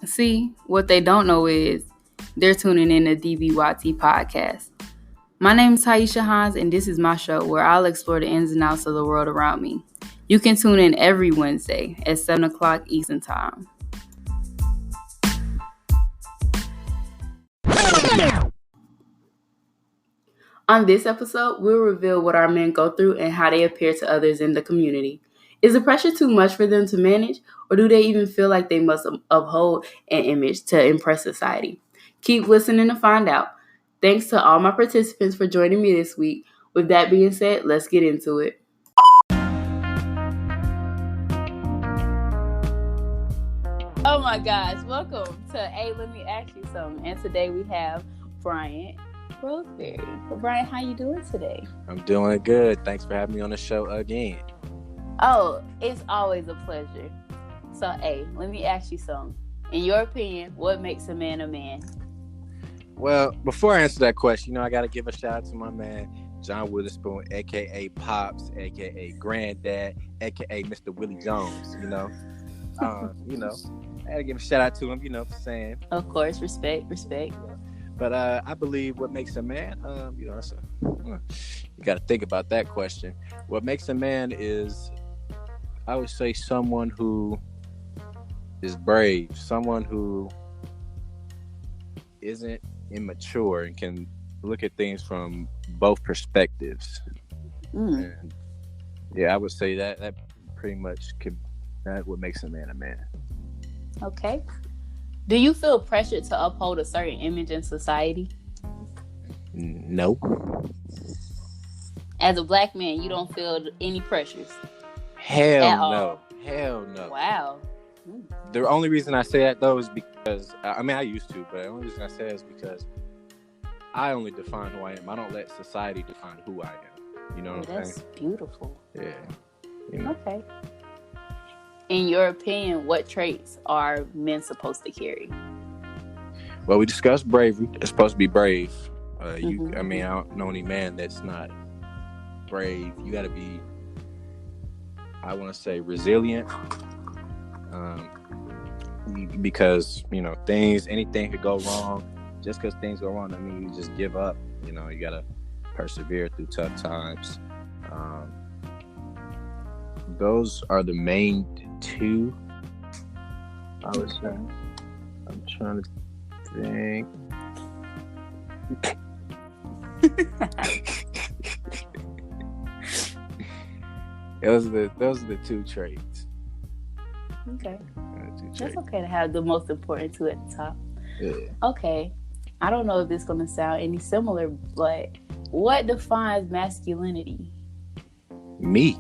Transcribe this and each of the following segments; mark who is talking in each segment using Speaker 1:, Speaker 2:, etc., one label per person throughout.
Speaker 1: See, what they don't know is they're tuning in to DBYT Podcast. My name is Taisha Hines, and this is my show where I'll explore the ins and outs of the world around me. You can tune in every Wednesday at 7 o'clock Eastern Time. On this episode, we'll reveal what our men go through and how they appear to others in the community. Is the pressure too much for them to manage, or do they even feel like they must uphold an image to impress society? Keep listening to find out. Thanks to all my participants for joining me this week. With that being said, let's get into it. Oh my gosh, welcome to Hey, Let Me Ask You Something. And today we have Brian Roseberry. So Brian, how you doing today?
Speaker 2: I'm doing good. Thanks for having me on the show again.
Speaker 1: Oh, it's always a pleasure. So, hey, let me ask you something. In your opinion, what makes a man a man?
Speaker 2: Well, before I answer that question, I got to give a shout out to my man, John Witherspoon, a.k.a. Pops, a.k.a. Granddad, a.k.a. Mr. Willie Jones, I had to give a shout out to him, for saying.
Speaker 1: Of course, respect.
Speaker 2: But I believe what makes a man, you got to think about that question. What makes a man is, I would say, someone who is brave, someone who isn't immature and can look at things from both perspectives. And I would say that pretty much that what makes a man a man.
Speaker 1: Okay. Do you feel pressured to uphold a certain image in society?
Speaker 2: No.
Speaker 1: As a black man, you don't feel any pressures?
Speaker 2: Hell no.
Speaker 1: Wow.
Speaker 2: The only reason I say that, though, is because, I used to, but the only reason I say that is because I only define who I am. I don't let society define who I am. You know what I'm saying?
Speaker 1: That's beautiful.
Speaker 2: Yeah.
Speaker 1: Okay. In your opinion, what traits are men supposed to carry?
Speaker 2: Well, we discussed bravery. It's supposed to be brave. I don't know any man that's not brave. You got to be, I want to say, resilient. Because anything could go wrong. Just because things go wrong, you just give up. You got to persevere through tough times. Those are the main two, I would say. I'm trying to think. Those are the two traits.
Speaker 1: Okay. That's okay to have the most important two at the top.
Speaker 2: Yeah.
Speaker 1: Okay. I don't know if this is going to sound any similar, but what defines masculinity?
Speaker 2: Me.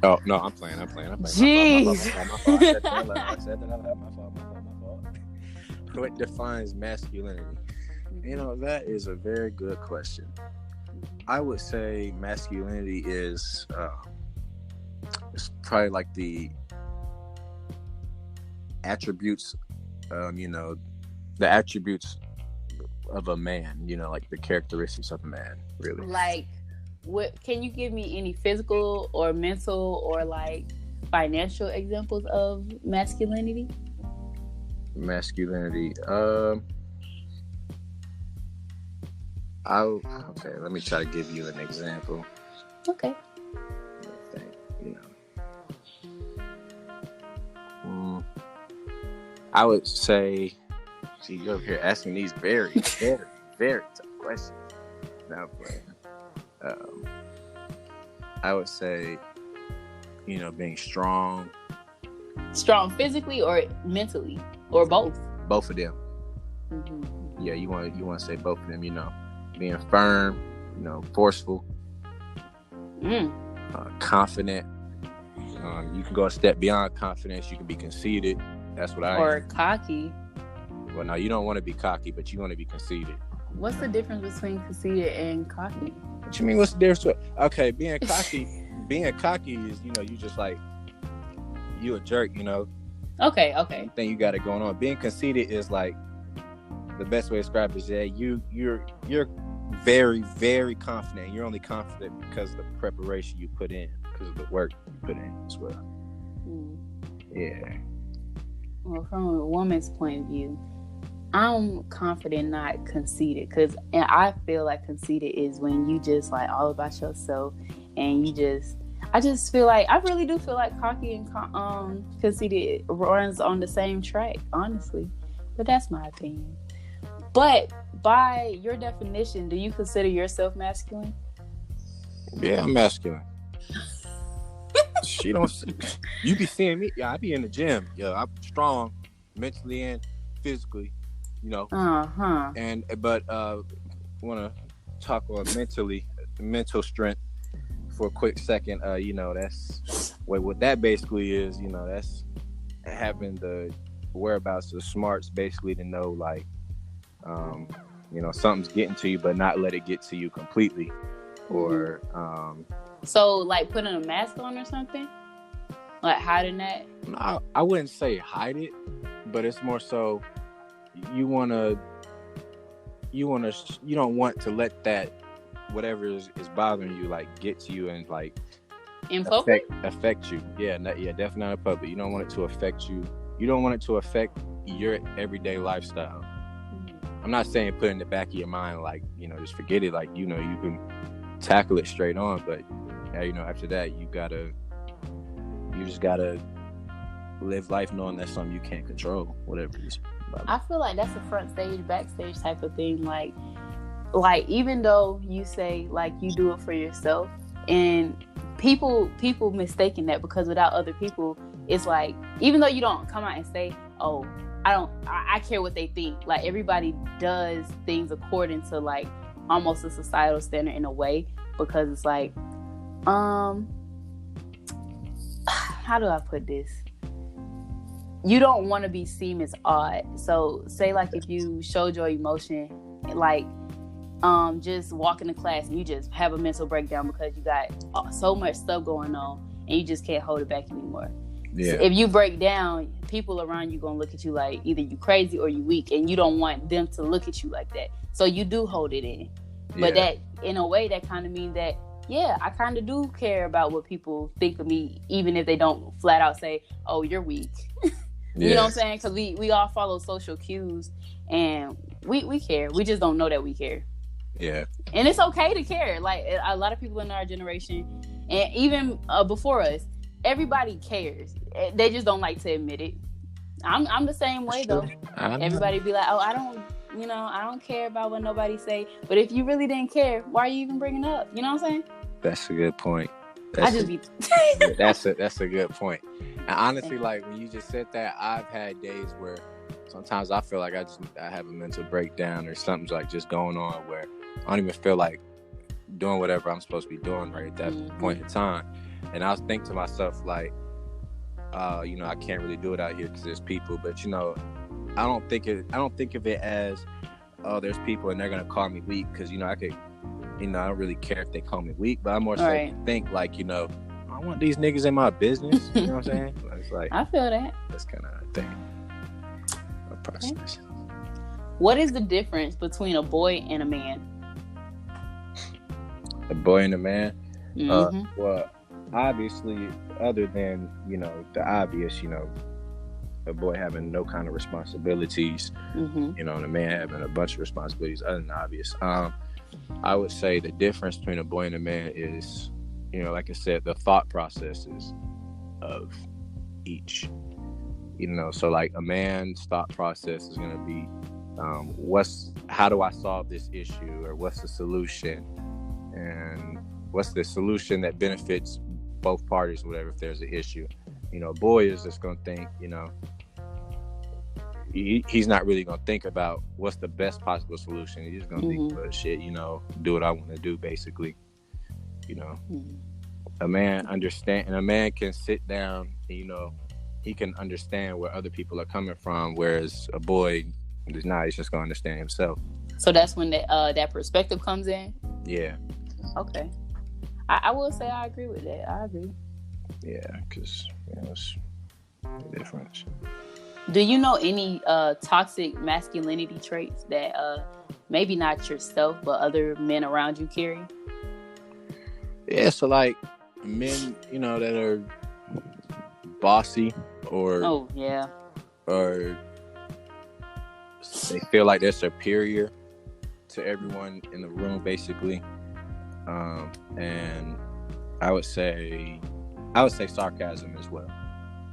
Speaker 2: Oh, no, I'm playing.
Speaker 1: Jeez.
Speaker 2: I said that. My fault. What defines masculinity? That is a very good question. I would say masculinity is it's probably like the attributes, the attributes of a man, like the characteristics of a man, really.
Speaker 1: Like, what can you give me any physical or mental or like financial examples of masculinity?
Speaker 2: Masculinity. Okay, let me try to give you an example.
Speaker 1: Okay.
Speaker 2: I would say, see, you're over here asking these very, very, very tough questions. Now I'm playing. I would say, being strong.
Speaker 1: Strong physically or mentally, or both?
Speaker 2: Both of them. Mm-hmm. Yeah, you want to say both of them. Being firm, forceful, confident. You can go a step beyond confidence. You can be conceited. That's what I am.
Speaker 1: Or cocky.
Speaker 2: Well, no, you don't want to be cocky, but you want to be conceited.
Speaker 1: What's the difference between conceited and cocky?
Speaker 2: What you mean? What's the difference? Okay, being cocky is, you just like, you a jerk,
Speaker 1: Okay.
Speaker 2: Thing you got it going on. Being conceited is like, the best way to describe it is that you're very, very confident. You're only confident because of the preparation you put in, because of the work you put in as well. Yeah.
Speaker 1: Well, from a woman's point of view, I'm confident, not conceited, and I feel like conceited is when you just like all about yourself, and I just feel like, I really do feel like cocky and conceited runs on the same track, honestly. But that's my opinion. But by your definition, do you consider yourself masculine?
Speaker 2: Yeah, I'm masculine. She don't. You be seeing me. Yeah, I be in the gym. Yeah, I'm strong, mentally and physically. You know. But want to talk about mental strength for a quick second. You know, that's what that basically is. You know, that's having the whereabouts, the smarts, basically, to know, like, you know, something's getting to you, but not let it get to you completely, or
Speaker 1: so like putting a mask on or something, like hiding that.
Speaker 2: No, I wouldn't say hide it, but it's more so you don't want to let that whatever is bothering you, like, get to you and like
Speaker 1: in public
Speaker 2: affect you. Yeah, definitely not in public. You don't want it to affect you. You don't want it to affect your everyday lifestyle. I'm not saying put it in the back of your mind, like, you know, just forget it. Like, you know, you can tackle it straight on, but you know, after that, you just gotta live life knowing that's something you can't control, whatever it is.
Speaker 1: I feel like that's a front stage, backstage type of thing. Like even though you say like you do it for yourself, and people mistaking that, because without other people, it's like, even though you don't come out and say, oh, I care what they think. Like, everybody does things according to like almost a societal standard in a way, because it's like, how do I put this? You don't want to be seen as odd. So say like if you showed your emotion, like just walking to class and you just have a mental breakdown because you got so much stuff going on and you just can't hold it back anymore.
Speaker 2: Yeah.
Speaker 1: So if you break down, people around you gonna look at you like either you crazy or you weak, and you don't want them to look at you like that. So you do hold it in. But that, in a way, that kind of means that, yeah, I kind of do care about what people think of me, even if they don't flat out say, oh, you're weak. You know what I'm saying? Because we all follow social cues, and we care. We just don't know that we care.
Speaker 2: Yeah.
Speaker 1: And it's okay to care. Like, a lot of people in our generation, and even before us, everybody cares. They just don't like to admit it. I'm the same way, though. Everybody be like, oh, I don't care about what nobody say. But if you really didn't care, why are you even bringing it up? You know what I'm saying?
Speaker 2: That's a good point.
Speaker 1: That's
Speaker 2: a good point. And honestly, like, when you just said that, I've had days where sometimes I feel like I have a mental breakdown, or something's like just going on where I don't even feel like doing whatever I'm supposed to be doing right at that point in time. And I was thinking to myself, like, you know, I can't really do it out here because there's people. But, you know, I don't think of it as, oh, there's people and they're gonna call me weak, because, you know, I don't really care if they call me weak, but I more so think, like, you know, I want these niggas in my business. You know what I'm saying? It's like,
Speaker 1: I feel that.
Speaker 2: That's kind of a thing. A process. Okay.
Speaker 1: What is the difference between a boy and a man?
Speaker 2: A boy and a man? Well, obviously, other than, you know, the obvious, you know, a boy having no kind of responsibilities, you know, and a man having a bunch of responsibilities other than the obvious. I would say the difference between a boy and a man is, you know, like I said, the thought processes of each. You know, so like a man's thought process is going to be, how do I solve this issue, or what's the solution, and what's the solution that benefits both parties, whatever, if there's an issue. You know, a boy is just going to think, you know, he's not really going to think about what's the best possible solution. He's just going to think about shit, you know, do what I want to do, basically. You know, a man can sit down and, you know, he can understand where other people are coming from, whereas a boy is not. He's just going to understand himself. So
Speaker 1: that's when that perspective comes in?
Speaker 2: Yeah.
Speaker 1: Okay. I will say I agree with that. I agree.
Speaker 2: Yeah, because, you know, it's a difference.
Speaker 1: Do you know any toxic masculinity traits that maybe not yourself, but other men around you carry?
Speaker 2: Yeah, so like men, you know, that are bossy or or they feel like they're superior to everyone in the room, basically. And I would say sarcasm as well.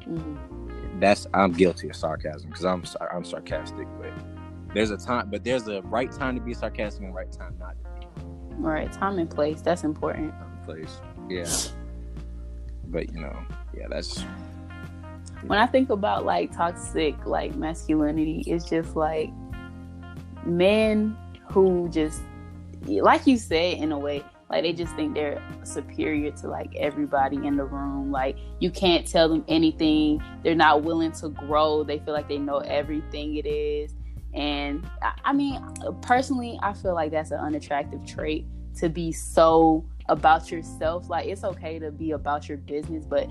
Speaker 2: Mm-hmm. I'm guilty of sarcasm because I'm sarcastic, but there's a right time to be sarcastic and a right time not to be.
Speaker 1: All right, time and place. That's important.
Speaker 2: Place, yeah. But that's.
Speaker 1: When I think about like toxic like masculinity, it's just like men who just, like you said, in a way, like they just think they're superior to like everybody in the room. Like you can't tell them anything. They're not willing to grow. They feel like they know everything it is. And I mean, personally, I feel like that's an unattractive trait, to be so about yourself. Like it's okay to be about your business, but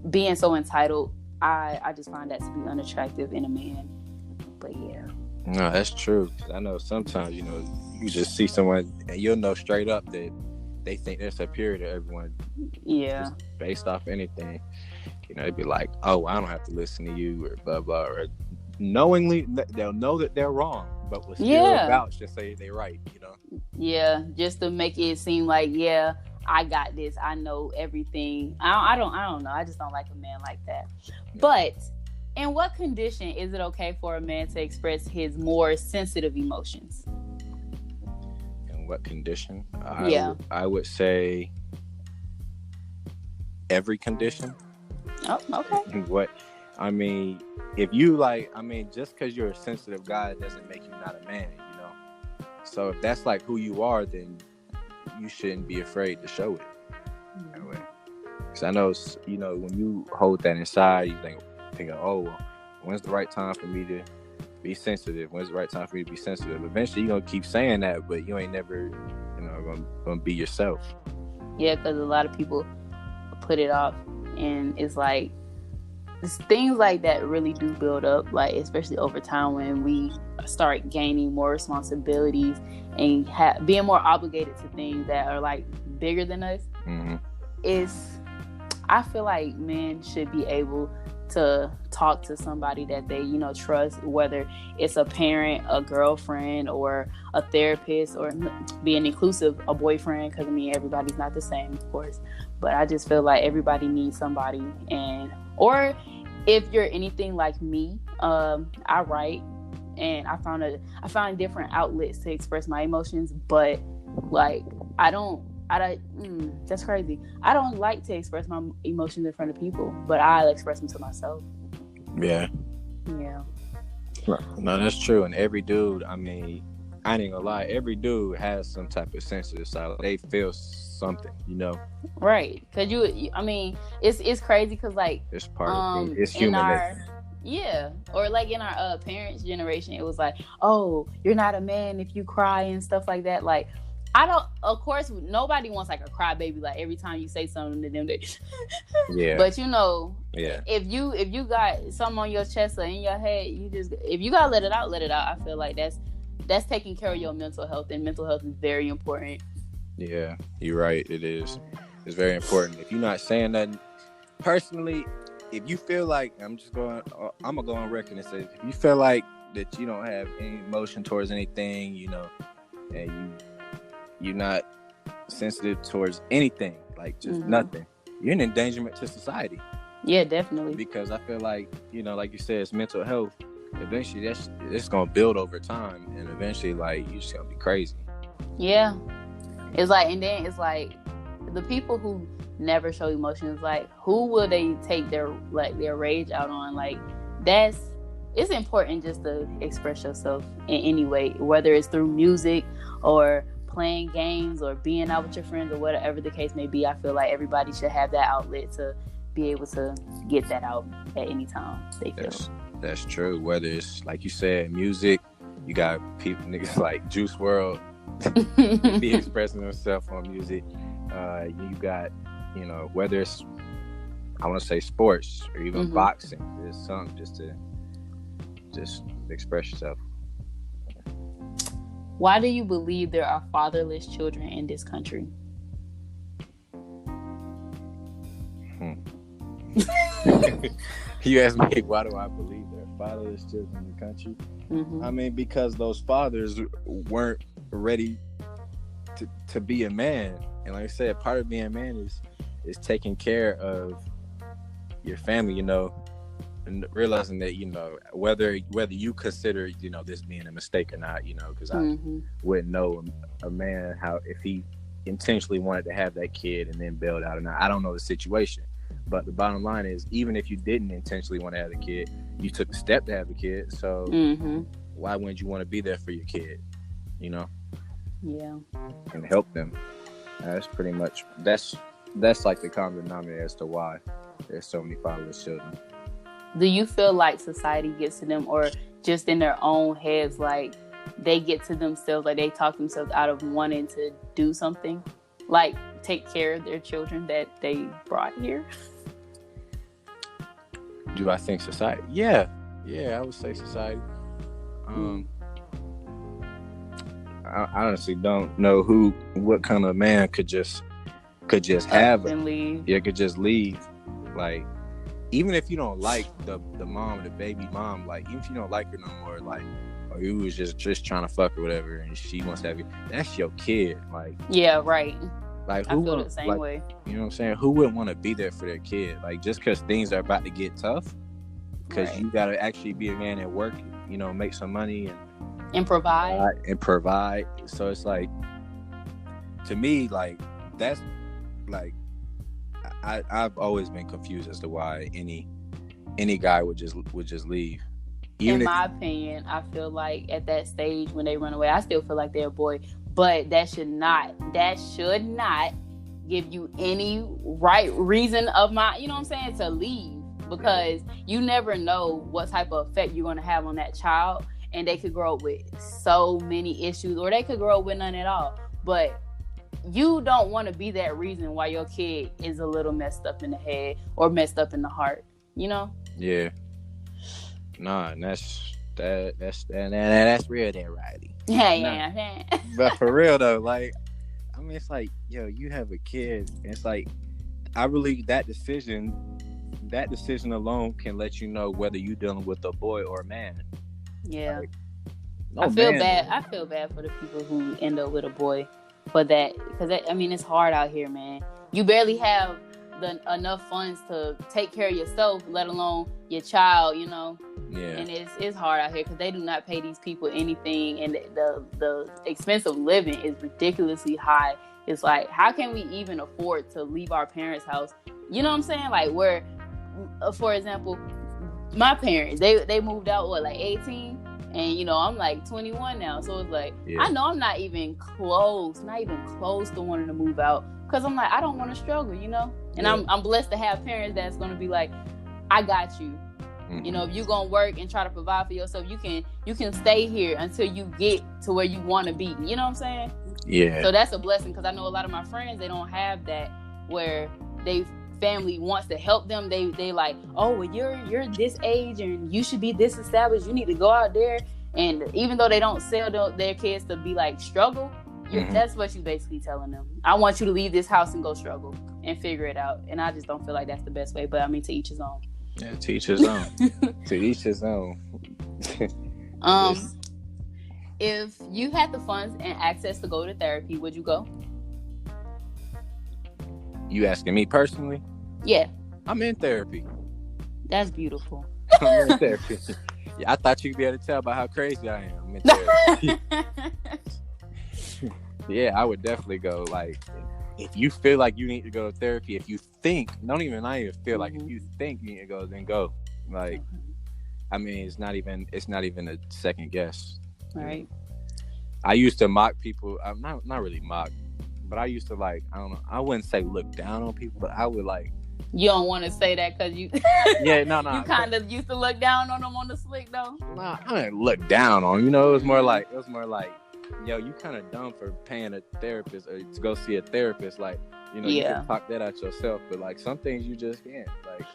Speaker 1: being so entitled, I just find that to be unattractive in a man. But yeah.
Speaker 2: No, that's true. I know sometimes, you just see someone and you'll know straight up that they think they're superior to everyone.
Speaker 1: Yeah.
Speaker 2: Just based off anything. They'd be like, oh, I don't have to listen to you, or blah, blah, or knowingly, they'll know that they're wrong, but will still vouch to say they're right,
Speaker 1: Yeah, just to make it seem like, yeah, I got this. I know everything. I don't know. I just don't like a man like that. But in what condition is it okay for a man to express his more sensitive emotions?
Speaker 2: In what condition? I would say every condition.
Speaker 1: Oh, okay.
Speaker 2: If you just because you're a sensitive guy doesn't make you not a man, So if that's like who you are, then you shouldn't be afraid to show it. Because I know, when you hold that inside, you think, oh, well, when's the right time for me to be sensitive? When's the right time for me to be sensitive? Eventually, you're going to keep saying that, but you ain't never, going to be yourself.
Speaker 1: Yeah, because a lot of people put it off, and it's like, things like that really do build up, like especially over time when we start gaining more responsibilities and being more obligated to things that are like bigger than us. Mm-hmm. I feel like men should be able to talk to somebody that they trust, whether it's a parent, a girlfriend, or a therapist, or being inclusive, a boyfriend, because everybody's not the same, of course, but I just feel like everybody needs somebody. Or if you're anything like me, I write, and I found different outlets to express my emotions, but like that's crazy. I don't like to express my emotions in front of people, but I'll express them to myself.
Speaker 2: Yeah.
Speaker 1: Yeah.
Speaker 2: No, that's true. And every dude, I ain't gonna lie, every dude has some type of sensitive side. They feel something,
Speaker 1: Right. Cause it's crazy. Cause like
Speaker 2: it's part of it's human nature.
Speaker 1: Yeah. Or like in our parents' generation, it was like, oh, you're not a man if you cry and stuff like that. Like, of course, nobody wants like a crybaby. Like every time you say something to them,
Speaker 2: yeah.
Speaker 1: But
Speaker 2: yeah.
Speaker 1: If you got something on your chest or in your head, if you gotta let it out, let it out. I feel like that's taking care of your mental health, and mental health is very important.
Speaker 2: Yeah, you're right. It is. It's very important. If you're not saying that, personally, if you feel like I'm gonna go on record and say, if you feel like that you don't have any emotion towards anything, and you're not sensitive towards anything, like just nothing, you're an endangerment to society.
Speaker 1: Yeah, definitely.
Speaker 2: Because I feel like, like you said, it's mental health. Eventually, it's gonna build over time, and eventually, like, you're just gonna be crazy.
Speaker 1: Yeah, it's like, and then it's like the people who never show emotions, like, who will they take their rage out on? Like, it's important just to express yourself in any way, whether it's through music or playing games or being out with your friends or whatever the case may be. I feel like everybody should have that outlet to be able to get that out at any time they feel.
Speaker 2: That's true. Whether it's, like you said, music, you got niggas like Juice WRLD be expressing themselves on music. You got, whether it's, I want to say sports or even boxing, there's something just to express yourself.
Speaker 1: Why do you believe there are fatherless children in this country?
Speaker 2: You asked me, why do I believe there are fatherless children in the country.
Speaker 1: Mm-hmm.
Speaker 2: I mean, because those fathers weren't ready to be a man. And like I said, part of being a man is taking care of your family, you know, and realizing that, you know, whether you consider, you know, this being a mistake or not, you know, because I wouldn't know a man how if he intentionally wanted to have that kid and then bailed out or not. I don't know the situation. But the bottom line is, even if you didn't intentionally want to have the kid, you took the step to have the kid. So why wouldn't you want to be there for your kid? You know?
Speaker 1: Yeah.
Speaker 2: And help them. That's pretty much that's like the common denominator as to why there's so many fatherless children.
Speaker 1: Do you feel like society gets to them, or just in their own heads, like they get to themselves, like they talk themselves out of wanting to do something, like take care of their children that they brought here?
Speaker 2: Do I think society? Yeah, I would say society. I honestly don't know what kind of man could just have
Speaker 1: and leave.
Speaker 2: Yeah, could just leave. Like, even if you don't like the mom, the baby mom, like even if you don't like her no more, like, or you was just trying to fuck or whatever, and she wants to have you, that's your kid. Like,
Speaker 1: yeah, right.
Speaker 2: Like,
Speaker 1: I feel the same way.
Speaker 2: You know what I'm saying? Who wouldn't want to be there for their kid? Like, just because things are about to get tough, because you got to actually be a man at work, you know, make some money
Speaker 1: and provide.
Speaker 2: So it's like, to me, like, that's like, I've always been confused as to why any guy would just leave.
Speaker 1: In my opinion, I feel like at that stage when they run away, I still feel like they're a boy. But that should not give you any right reason of you know what I'm saying, to leave, because you never know what type of effect you're going to have on that child, and they could grow up with so many issues, or they could grow up with none at all. But you don't want to be that reason why your kid is a little messed up in the head or messed up in the heart, you know?
Speaker 2: Yeah. Nah, and that's real there, Riley.
Speaker 1: Yeah.
Speaker 2: But for real though, like, I mean, it's like, yo, you have a kid, and it's like, I believe that decision alone can let you know whether you're dealing with a boy or a man.
Speaker 1: Yeah.
Speaker 2: Like,
Speaker 1: I feel bad for the people who end up with a boy for that, because I mean, it's hard out here, man. You barely have enough funds to take care of yourself, let alone your child, you know.
Speaker 2: Yeah.
Speaker 1: And it's hard out here because they do not pay these people anything, and the expense of living is ridiculously high. It's like, how can we even afford to leave our parents' house? You know what I'm saying? Like, where, for example, my parents, they moved out like 18, and you know, I'm like 21 now, so it's like, I know I'm not even close to wanting to move out, because I'm like, I don't want to struggle, you know. And I'm blessed to have parents that's going to be like, I got you. You know, if you're going to work and try to provide for yourself, you can stay here until you get to where you want to be. You know what I'm saying?
Speaker 2: Yeah.
Speaker 1: So that's a blessing, because I know a lot of my friends, they don't have that, where they family wants to help them. They like, oh, well, you're this age and you should be this established. You need to go out there. And even though they don't sell their kids to be like struggle, that's what you basically telling them. I want you to leave this house and go struggle and figure it out. And I just don't feel like that's the best way. But I mean, to each his own.
Speaker 2: Yeah, to each his own. To each his own.
Speaker 1: If you had the funds and access to go to therapy, would you go?
Speaker 2: You asking me personally?
Speaker 1: Yeah.
Speaker 2: I'm in therapy.
Speaker 1: That's beautiful.
Speaker 2: I'm in therapy. Yeah, I thought you'd be able to tell by how crazy I am. I'm in therapy. Yeah, I would definitely go. Like, if you feel like you need to go to therapy, if you think, not even feel like, if you think you need to go, then go. Like, I mean, it's not even a second guess.
Speaker 1: Right.
Speaker 2: I used to mock people. I'm not really mock, but I used to, like, I don't know, I wouldn't say look down on people, but I would, like.
Speaker 1: You don't want to say that because you.
Speaker 2: Yeah, no.
Speaker 1: You kind of used to look down on them on the slick, though.
Speaker 2: Nah, I didn't look down on them. You know, it was more like, yo, you kind of dumb for paying a therapist or to go see a therapist. Like, you know, you can talk that out yourself, but like some things you just can't. Like,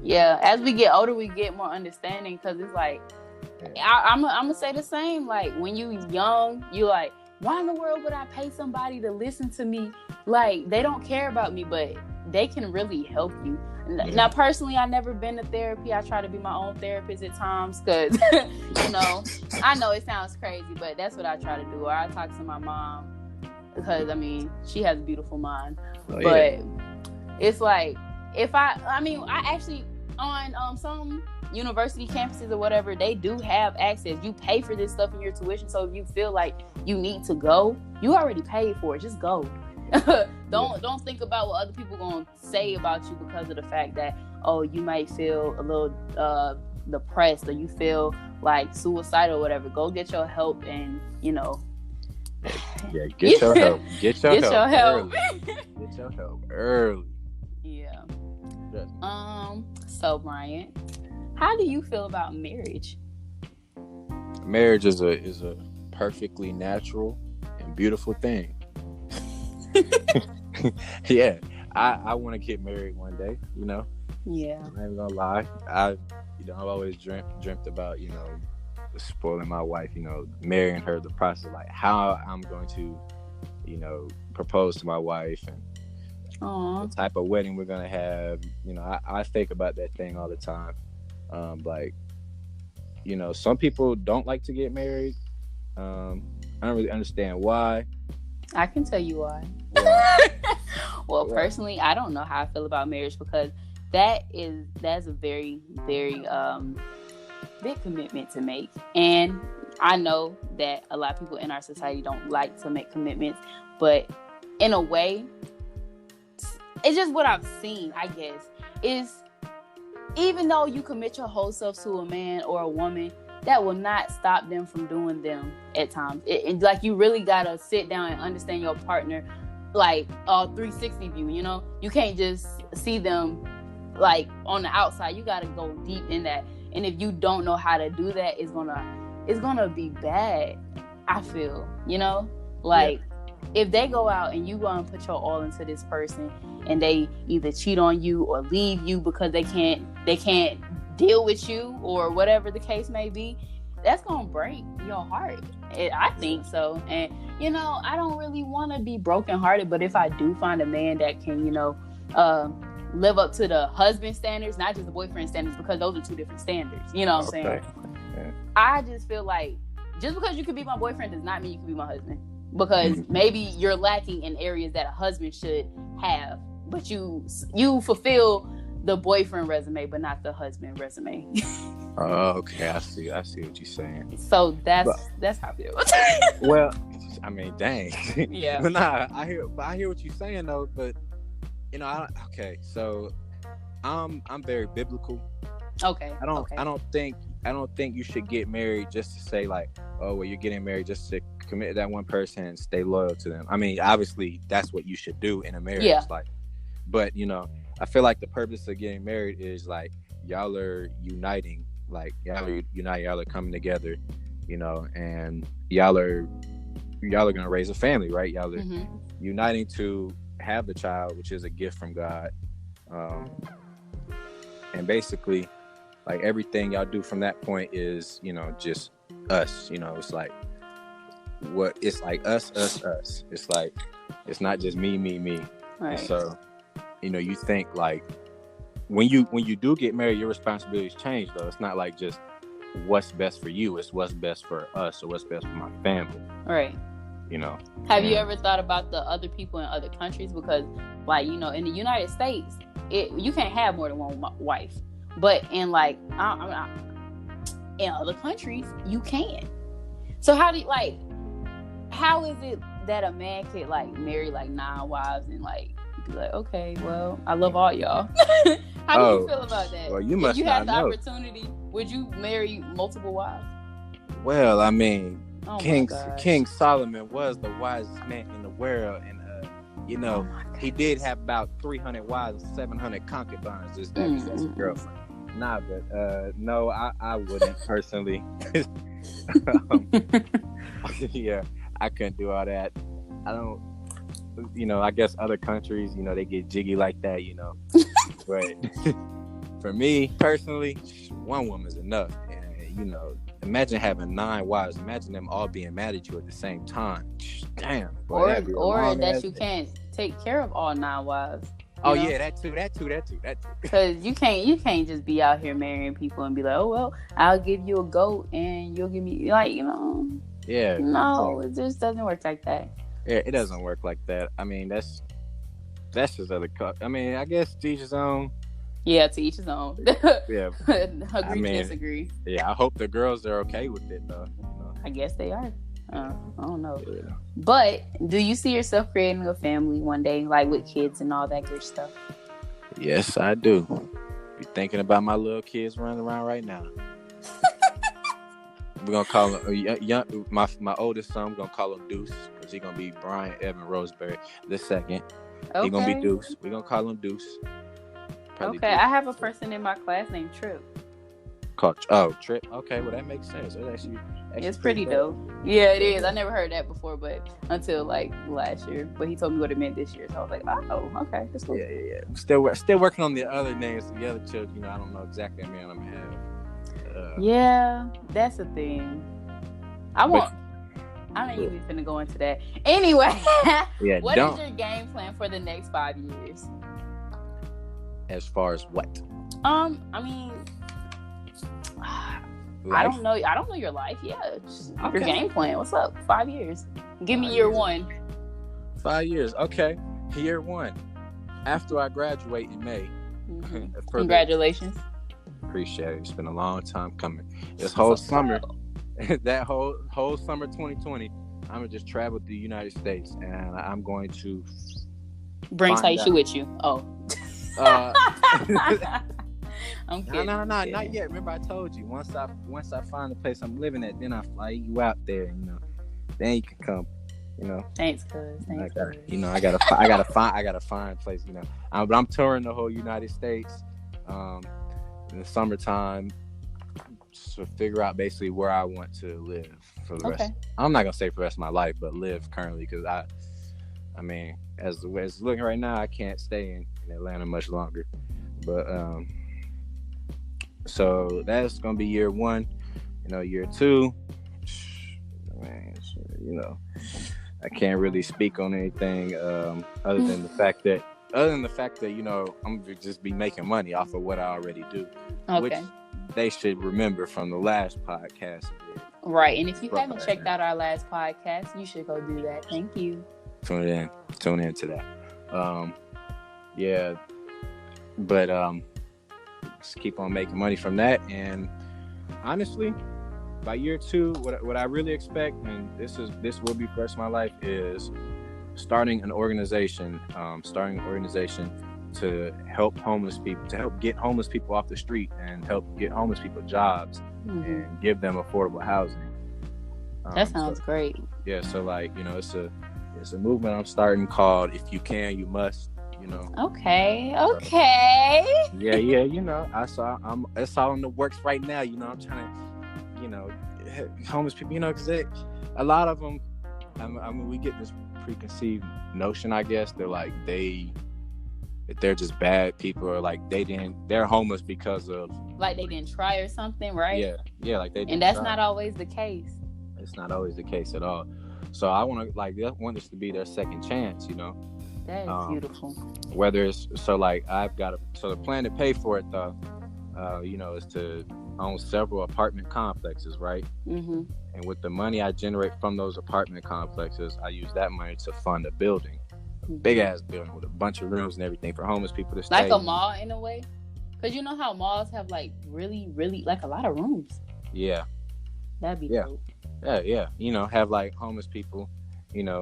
Speaker 1: yeah, as we get older, we get more understanding, because it's like, I'm gonna say the same. Like, when you young, you like, why in the world would I pay somebody to listen to me like they don't care about me, but they can really help you.
Speaker 2: Yeah.
Speaker 1: Now, personally, I've never been to therapy. I try to be my own therapist at times because, I know it sounds crazy, but that's what I try to do. Or I talk to my mom because, she has a beautiful mind. But it's like, I actually, on some university campuses or whatever, they do have access. You pay for this stuff in your tuition, so if you feel like you need to go, you already paid for it. Just go. Don't think about what other people gonna say about you because of the fact that you might feel a little depressed or you feel like suicidal or whatever. Go get your help and
Speaker 2: get your help. Get your help.
Speaker 1: Get
Speaker 2: your help early.
Speaker 1: Yeah. So Brian, how do you feel about marriage?
Speaker 2: Marriage is a perfectly natural and beautiful thing. Yeah, I want to get married one day.
Speaker 1: Yeah.
Speaker 2: I'm not even gonna lie. I've always dreamt about spoiling my wife. Marrying her. The process, like how I'm going to, propose to my wife and the type of wedding we're gonna have. I think about that thing all the time. Some people don't like to get married. I don't really understand why.
Speaker 1: I can tell you why. Well, personally, I don't know how I feel about marriage because that's a very, very big commitment to make. And I know that a lot of people in our society don't like to make commitments, but in a way, it's just what I've seen, I guess, is even though you commit your whole self to a man or a woman, that will not stop them from doing them at times. Like, you really gotta sit down and understand your partner, like, 360 view, You can't just see them, like, on the outside. You gotta go deep in that. And if you don't know how to do that, it's gonna be bad, I feel, Like, if they go out and you go and put your all into this person and they either cheat on you or leave you because they can't deal with you or whatever the case may be, that's gonna break your heart. I think so. And I don't really want to be brokenhearted, but if I do find a man that can live up to the husband standards, not just the boyfriend standards, because those are two different standards, what I'm saying? Yeah. I just feel like just because you can be my boyfriend does not mean you can be my husband, because maybe you're lacking in areas that a husband should have, but you fulfill the boyfriend resume, but not the husband resume.
Speaker 2: Oh, okay. I see what you're saying.
Speaker 1: So that's how I feel.
Speaker 2: Well, dang.
Speaker 1: Yeah.
Speaker 2: But nah, I hear what you're saying though. But okay. So I'm very biblical.
Speaker 1: Okay.
Speaker 2: I don't think you should get married just to say like, oh, well, you're getting married just to commit to that one person and stay loyal to them. Obviously that's what you should do in a marriage.
Speaker 1: Yeah.
Speaker 2: Like, but I feel like the purpose of getting married is like y'all are uniting, like y'all are coming together, and y'all are gonna raise a family, right? Y'all are uniting to have the child, which is a gift from God, and basically, like everything y'all do from that point is, just us. It's like it's like us. It's like it's not just me.
Speaker 1: Right.
Speaker 2: And so. You think like when you do get married, your responsibilities change though. It's not like just what's best for you, it's what's best for us or what's best for my family.
Speaker 1: Right. Have you ever thought about the other people in other countries? Because like, in the United States, you can't have more than one wife. But in like in other countries, you can. So how is it that a man could like marry like 9 wives and like be like, okay, well, I love all y'all. How do you feel about that?
Speaker 2: Well, you must
Speaker 1: if you
Speaker 2: not
Speaker 1: had the
Speaker 2: know.
Speaker 1: Opportunity, would you marry multiple wives?
Speaker 2: Well, King Solomon was the wisest man in the world, and he did have about 300 wives and 700 concubines. Just that as a girlfriend. Nah, but no, I wouldn't personally. Yeah, I couldn't do all that. I don't. I guess other countries, they get jiggy like that, But for me personally, one woman's enough. And, imagine having 9 wives. Imagine them all being mad at you at the same time. Damn, boy, that'd be a
Speaker 1: or
Speaker 2: long
Speaker 1: that
Speaker 2: ass
Speaker 1: you
Speaker 2: day.
Speaker 1: can't take care of all 9 wives.
Speaker 2: Oh yeah, that too.
Speaker 1: Because you can't just be out here marrying people and be like, oh well, I'll give you a goat and you'll give me, like,
Speaker 2: Yeah.
Speaker 1: No, it just doesn't work like that.
Speaker 2: Yeah, it doesn't work like that. I mean, that's just other. I mean, I guess to each his own.
Speaker 1: Yeah, to each his own.
Speaker 2: Yeah.
Speaker 1: Agree to disagree.
Speaker 2: Yeah, I hope the girls are okay with it though.
Speaker 1: I guess they are. I don't know.
Speaker 2: Yeah.
Speaker 1: But do you see yourself creating a family one day, like with kids and all that good stuff?
Speaker 2: Yes, I do. Be thinking about my little kids running around right now. We're gonna call him my oldest son. We're gonna call him Deuce because he's gonna be Brian Evan Roseberry the second.
Speaker 1: Okay.
Speaker 2: He's gonna be Deuce. We're gonna call him Deuce.
Speaker 1: Probably okay, Deuce. I have a person in my class named Trip.
Speaker 2: Trip. Okay, well that makes sense.
Speaker 1: It's pretty dope. Yeah, it is. I never heard that before, but until like last year. But he told me what it meant this year, so I was like, oh, okay, that's cool.
Speaker 2: Yeah. Still working on the other names, the other children. I don't know exactly how many I'm gonna have.
Speaker 1: Yeah, that's the thing. I ain't even finna go into that. Anyway, what is your game plan for the next 5 years?
Speaker 2: As far as what?
Speaker 1: I mean, I don't know. I don't know your life. Yeah, your game plan. What's up? 5 years. Give me year 1.
Speaker 2: 5 years. Okay, year 1. After I graduate in May.
Speaker 1: Mm-hmm. Congratulations.
Speaker 2: Appreciate it. It's been a long time coming. This whole summer, that whole summer 2020, I'm gonna just travel to the United States, and I'm going to
Speaker 1: bring Taisha with you. Oh. I'm kidding.
Speaker 2: No, not yet. Remember I told you once I find the place I'm living at, then I fly you out there. Then you can come.
Speaker 1: Thanks, cuz.
Speaker 2: I gotta find a place. But I'm touring the whole United States. In the summertime, to figure out basically where I want to live for the rest. I'm not gonna say for the rest of my life, but live currently, because I mean, as the way it's looking right now, I can't stay in Atlanta much longer. But so that's gonna be year 1. Year 2, man, I can't really speak on anything other than the fact that. I'm gonna just be making money off of what I already do, which they should remember from the last podcast.
Speaker 1: Right, and if you haven't checked out our last podcast, you should go do that. Thank you.
Speaker 2: Tune in to that. Yeah, but just keep on making money from that, and honestly, by year 2, what I really expect, and this will be the rest of my life, is starting an organization to help homeless people, to help get homeless people off the street and help get homeless people jobs, mm-hmm. and give them affordable housing.
Speaker 1: That sounds great.
Speaker 2: Yeah, so it's a movement I'm starting called "If You Can, You Must."
Speaker 1: Okay.
Speaker 2: Yeah. It's all in the works right now. I'm trying to, homeless people. Because a lot of them. I mean, we get this preconceived notion, I guess, that they're just bad people, or they're homeless because of
Speaker 1: they didn't try or something, right?
Speaker 2: Yeah, like they didn't.
Speaker 1: And that's not always the case.
Speaker 2: It's not always the case at all. So I want this to be their second chance,
Speaker 1: That is beautiful.
Speaker 2: Whether it's the plan to pay for it though, is to own several apartment complexes, right? Mm-hmm. And with the money I generate from those apartment complexes, I use that money to fund a building, a big ass building with a bunch of rooms and everything for homeless people to stay.
Speaker 1: Like a mall in a way, because you know how malls have really, really a lot of rooms.
Speaker 2: Yeah,
Speaker 1: that'd be dope.
Speaker 2: Yeah. Have homeless people,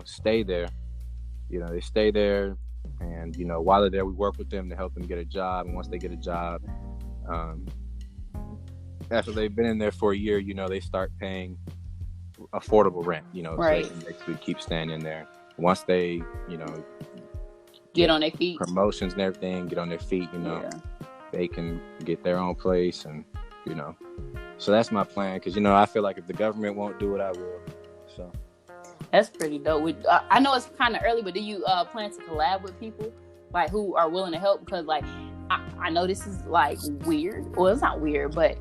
Speaker 2: stay there. They stay there, and while they're there, we work with them to help them get a job. And once they get a job, after they've been in there for a year, they start paying affordable rent,
Speaker 1: right.
Speaker 2: So they basically keep staying in there. Once they,
Speaker 1: get on their feet,
Speaker 2: promotions and everything, get on their feet, they can get their own place, and so that's my plan, because I feel like if the government won't do it, I will. So
Speaker 1: that's pretty dope. I know it's kind of early, but do you plan to collab with people who are willing to help? Because I know this is weird. Well, it's not weird, but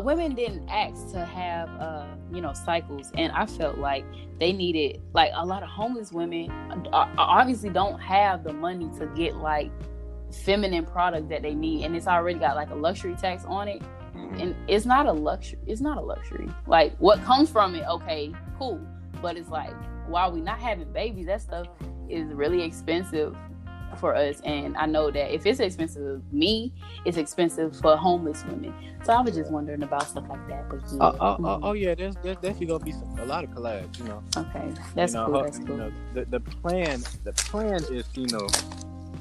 Speaker 1: women didn't ask to have cycles, and I felt like they needed, like, a lot of homeless women obviously don't have the money to get like feminine product that they need, and it's already got like a luxury tax on it, and it's not a luxury. Like, what comes from it, okay, cool, but it's like, while we not having babies, that stuff is really expensive for us, and I know that if it's expensive for me, it's expensive for homeless women. So I was just wondering about stuff like that. But
Speaker 2: yeah, there's definitely gonna be a lot of collabs, you know.
Speaker 1: Okay, that's cool. That's cool.
Speaker 2: You know, the plan is, you know,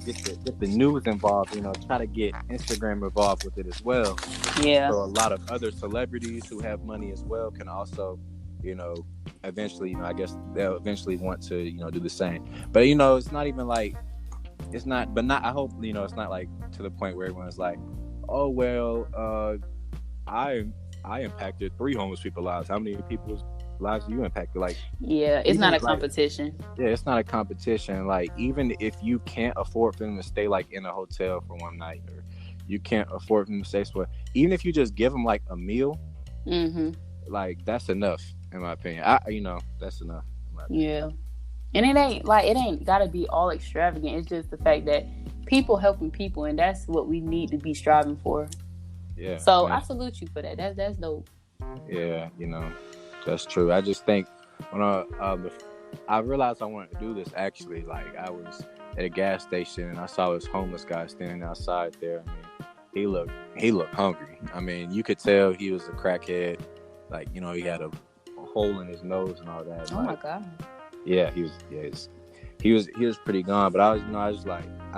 Speaker 2: get the news involved, you know, try to get Instagram involved with it as well.
Speaker 1: Yeah.
Speaker 2: So a lot of other celebrities who have money as well can also, you know, eventually, you know, I guess they'll eventually want to, you know, do the same. But, you know, it's not even like, I hope, you know, it's not like to the point where everyone's like, oh, well, I impacted 3 homeless people's lives. How many people's lives do you impacted? Like,
Speaker 1: yeah, it's not a competition.
Speaker 2: Yeah, it's not a competition. Like, even if you can't afford for them to stay like in a hotel for one night, or you can't afford for them to stay somewhere, even if you just give them like a meal, like, that's enough, in my opinion. That's enough.
Speaker 1: Yeah. And it ain't gotta be all extravagant. It's just the fact that people helping people, and that's what we need to be striving for.
Speaker 2: Yeah.
Speaker 1: So I salute you for that. That's dope.
Speaker 2: Yeah, you know, that's true. I just think when I realized I wanted to do this, actually, like, I was at a gas station and I saw this homeless guy standing outside there. I mean, he looked hungry. I mean, you could tell he was a crackhead. Like, you know, he had a hole in his nose and all that.
Speaker 1: Oh, my God.
Speaker 2: Yeah, he was pretty gone. But I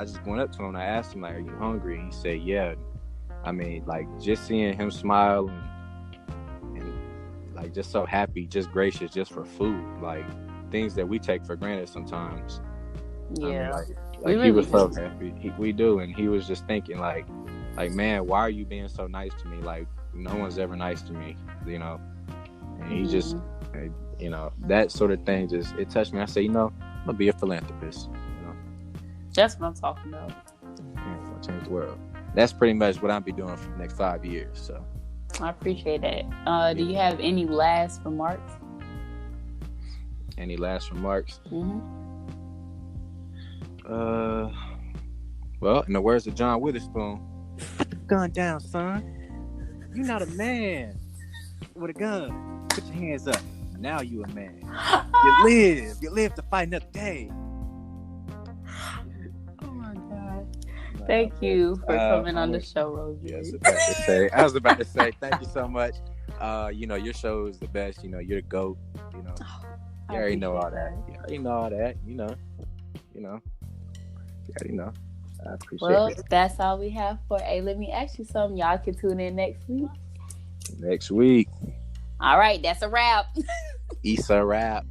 Speaker 2: just went up to him and I asked him, like, are you hungry? And he said, yeah. I mean, like, just seeing him smile and like, just so happy, just gracious, just for food, like, things that we take for granted sometimes.
Speaker 1: Yeah.
Speaker 2: I mean, like he was so happy. We do, and he was just thinking, like, man, why are you being so nice to me? Like, no one's ever nice to me, you know. And he just, you know, that sort of thing it touched me. I said, you know, I'm gonna be a philanthropist. You know,
Speaker 1: that's what I'm talking about.
Speaker 2: Yeah, I'm gonna change the world. That's pretty much what I'll be doing for the next 5 years. So
Speaker 1: I appreciate that. Do you have any last remarks?
Speaker 2: Any last remarks? Well, in the words of John Witherspoon, put the gun down, son. You're not a man with a gun. Put your hands up. Now you a man. You live to fight another day.
Speaker 1: Oh my God. Thank you for coming on the show, Roseberry.
Speaker 2: I was about to say, thank you so much. You know, your show is the best. You know, you're the GOAT. You know, you already know all that. You already know all that. You know. You already know. I appreciate it.
Speaker 1: Well, that's all we have for Let me ask you something. Y'all can tune in next week. All right, that's a wrap.
Speaker 2: It's a wrap.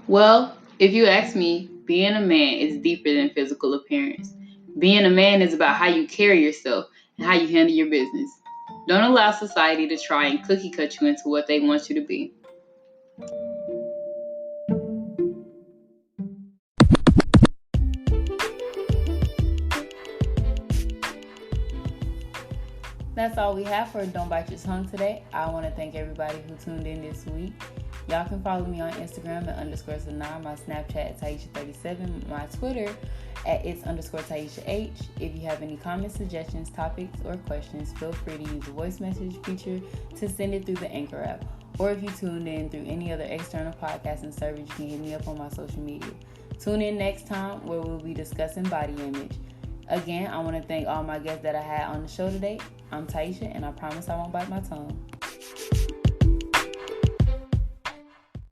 Speaker 1: Well, if you ask me, being a man is deeper than physical appearance. Being a man is about how you carry yourself and how you handle your business. Don't allow society to try and cookie cut you into what they want you to be. That's all we have for Don't Bite Your Tongue today. I want to thank everybody who tuned in this week. Y'all can follow me on Instagram at _Sanaa, my Snapchat at Taisha37, my Twitter at its_TaishaH. If you have any comments, suggestions, topics, or questions, feel free to use the voice message feature to send it through the Anchor app. Or if you tuned in through any other external podcasting service, you can hit me up on my social media. Tune in next time where we'll be discussing body image. Again, I want to thank all my guests that I had on the show today. I'm Taisha, and I promise I won't bite my tongue.